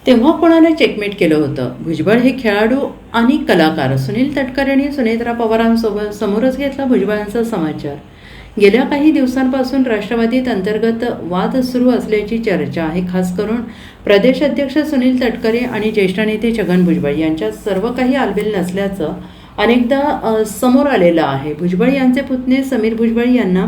तेव्हा कोणाला चेकमेट केलं होतं? भुजबळ हे खेळाडू आणि कलाकार सुनील तटकरे यांनी सुनेत्रा पवारांसोबत समोरच घेतला भुजबळांचा समाचार. गेल्या काही दिवसांपासून राष्ट्रवादीत अंतर्गत वाद सुरू असल्याची चर्चा आहे. खास करून प्रदेश अध्यक्ष सुनील तटकरे आणि ज्येष्ठ नेते छगन भुजबळ यांच्यात सर्व काही आलबेल नसल्याचं अनेकदा समोर आलेलं आहे. भुजबळ यांचे पुतणे समीर भुजबळ यांना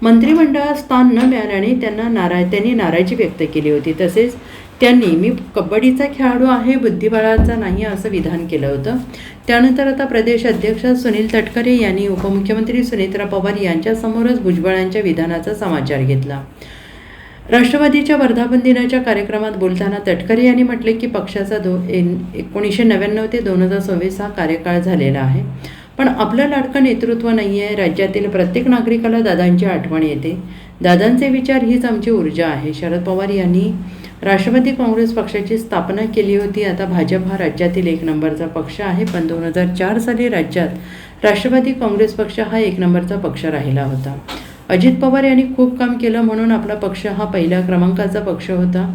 मंत्रिमंडळात स्थान न मिळाल्याने त्यांनी नाराजी व्यक्त केली होती. तसेच त्यांनी मी कबड्डीचा खेळाडू आहे, बुद्धिबळाचा नाही असं विधान केलं होतं. त्यानंतर आता प्रदेश अध्यक्ष सुनील तटकरे यांनी उपमुख्यमंत्री सुनेत्रा पवार यांच्यासमोरच भुजबळांच्या विधानाचा समाचार घेतला. राष्ट्रवादीच्या वर्धापन दिनाच्या कार्यक्रमात बोलताना तटकरे यांनी म्हटले की पक्षाचा 1999 ते 2026 हा कार्यकाळ झालेला आहे, पण आपलं लाडकं नेतृत्व नाही आहे. राज्यातील प्रत्येक नागरिकाला दादांची आठवण येते. दादांचे विचार हीच आमची ऊर्जा आहे. शरद पवार यांनी राष्ट्रवादी काँग्रेस पक्षाची स्थापना केली होती. आता भाजप हा राज्यातील 1 नंबरचा पक्ष आहे, पण 2004 साली राज्यात राष्ट्रवादी काँग्रेस पक्ष हा 1 नंबरचा पक्ष राहिला होता. अजित पवार यांनी खूप काम केलं म्हणून आपला पक्ष हा पहिल्या क्रमांकाचा पक्ष होता.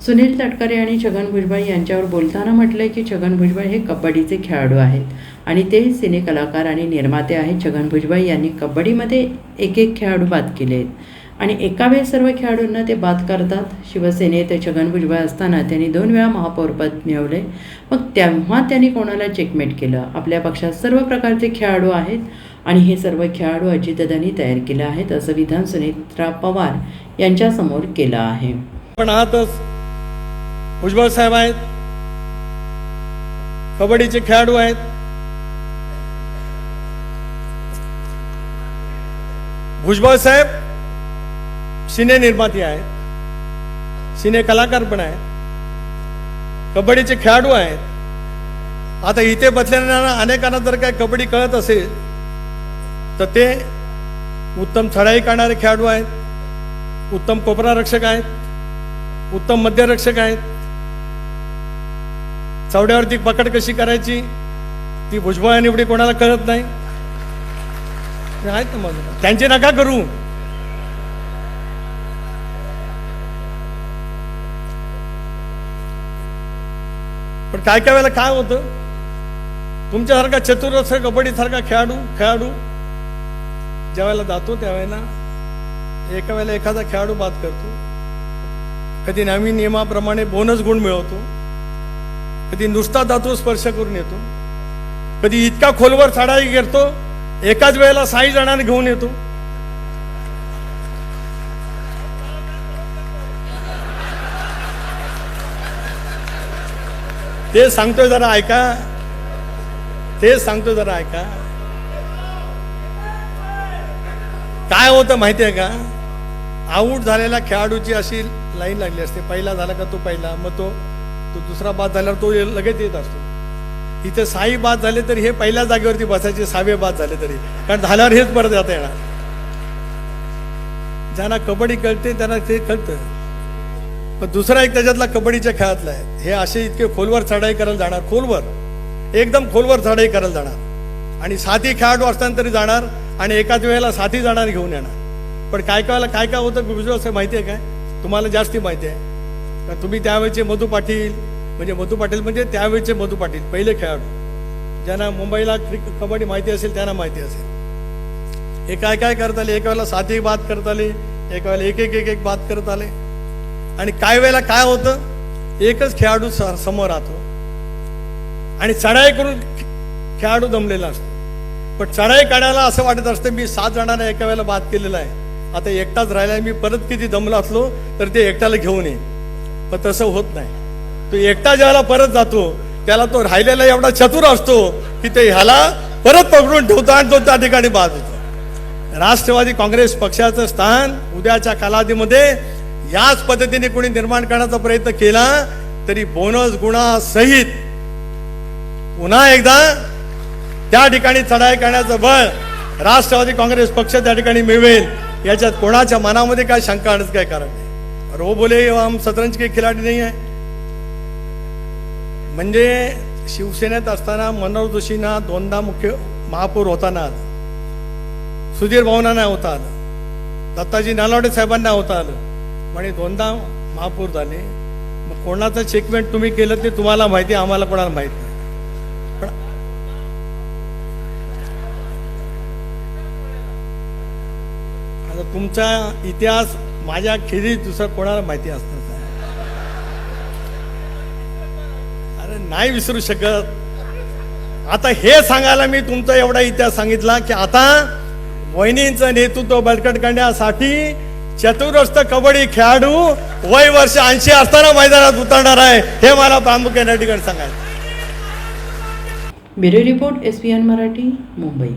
सुनील तटकरे आणि छगन भुजबळ यांच्यावर बोलताना म्हटलंय की छगन भुजबळ हे कबड्डीचे खेळाडू आहेत आणि ते सिने कलाकार आणि निर्माते आहेत. छगन भुजबळ यांनी कबड्डीमध्ये एक खेळाडू बाद केले आहेत आणि एका वेळेस सर्व खेळाडूंना ते बाद करतात. शिवसेनेत छगन भुजबळ असताना त्यांनी 2 वेळा महापौरपद मिळवले. मग तेव्हा त्यांनी कोणाला चेकमेट केलं? आपल्या पक्षात सर्व प्रकारचे खेळाडू आहेत आणि हे सर्व खेळाडू अजितदादांनी तयार केले आहेत असं विधान सुनेत्रा पवार यांच्यासमोर केलं आहे. पण आताच भुजबळ साहेब आहेत, कबड्डीचे खेळाडू आहेत. भुजबळ साहेब सिने निर्माते आहेत, सिने कलाकार पण आहेत, कबड्डीचे खेळाडू आहेत. आता इथे बसलेल्या अनेकांना जर काय कबड्डी कळत असेल तर ते उत्तम चढाई करणारे खेळाडू आहेत, उत्तम कोपरा रक्षक आहेत, उत्तम मध्यरक्षक आहेत. चवड्यावरती पकड कशी करायची ती भुजबळ आणि एवढी कोणाला कळत नाही. आहेत ना, मग त्यांची नका करू. पण काय काय वेळेला काय होतं, तुमच्यासारखा चतुरस्र कबड्डीसारखा खेळाडू ज्या वेळेला जातो त्यावेळेला एका वेळेला एखादा खेळाडू बाद करतो. कधी नवीन नियमाप्रमाणे बोनस गुण मिळवतो, कधी नुसता धातू स्पर्श करून येतो, कधी इतका खोलवर चढाई करतो एकाच वेळेला 6 जणांना घेऊन येतो. ते सांगतोय जरा ऐका, काय होतं माहितीये का? आऊट झालेल्या खेळाडूची अशी लाईन लागली असते. पहिला झाला का तो पहिला, मग तो दुसरा बाद झाल्यावर तो लगेच येत असतो. इथे 6 बाद झाले तरी हे पहिल्या जागेवरती बसायचे, 6वे बाद झाले तरी, कारण झाल्यावर हेच परत जाता येणार. ज्यांना कबड्डी कळते त्यांना ते कळतं. पण दुसरा एक त्याच्यातला कबड्डीच्या खेळातला आहे, हे असे इतके खोलवर चढाई करायला जाणार, एकदम खोलवर चढाई करायला जाणार आणि 7 खेळाडू असताना तरी जाणार आणि एकाच वेळेला 7 जणांना घेऊन येणार. पण काय काय होतं भुजबळ असं माहिती आहे काय? तुम्हाला जास्ती माहिती आहे कारण तुम्ही त्यावेळेचे मधू पाटील म्हणजे त्यावेळेचे मधू पाटील पहिले खेळाडू, ज्यांना मुंबईला कबड्डी माहिती असेल त्यांना माहिती असेल. हे काय करत आले, एका वेळेला 7 बाद करत आले, एका वेळेला एक बाद करत आले. आणि काय वेळेला काय होतं, एकच खेळाडू समोर राहतो आणि चढाई करून खेळाडू दमलेला असतो. पण चढाई काढायला असं वाटत असतं मी 7 जणांना एका वेळेला बाद केलेला आहे, आता एकटाच राहिलाय, मी परत किती दमला असलो तर ते एकट्याला घेऊन ये. पण तसं होत नाही. तो एकटा ज्याला परत जातो त्याला तो राहिलेला एवढा चतुर असतो की ते ह्याला परत पकडून ठेवतो आणि तो त्या ठिकाणी बाद होतो. राष्ट्रवादी काँग्रेस पक्षाचं स्थान उद्याच्या कालावधीमध्ये याच पद्धतीने कोणी निर्माण करण्याचा प्रयत्न केला तरी बोनस गुणासहित पुन्हा एकदा त्या ठिकाणी चढाई करण्याचं बळ राष्ट्रवादी काँग्रेस पक्ष त्या ठिकाणी मिळवेल, याच्यात कोणाच्या मनामध्ये काय शंका आणत काय कारण नाही. रो बोले हम शतरंज के खिलाडी नाही आहे. म्हणजे शिवसेनेत असताना मनोहर जोशींना 2दा मुख्य महापौर होताना आलं, सुधीर भाऊंना होता आलं, दत्ताजी नालावडे साहेबांना होता आलं, म्हणजे 2दा महापौर झाले. मग कोणाचं चेकमेंट तुम्ही केलं ते तुम्हाला माहिती, आम्हाला कोणाला माहित नाही. पण आता तुमचा इतिहास माझ्या खेरीज दुसरं कोणाला माहिती असतं. अरे नाही विसरू शकत. आता हे सांगायला मी तुमचा एवढा इतिहास सांगितला की आता वहिनींचं नेतृत्व बळकट करण्यासाठी चतुरस्र कबड्डी खेळाडू वय वर्ष 80 असताना मैदानात उतरणार आहे, हे मला प्रामुख्याने ठिकाणी सांगायचं. Bureau report SBN Marathi, Mumbai.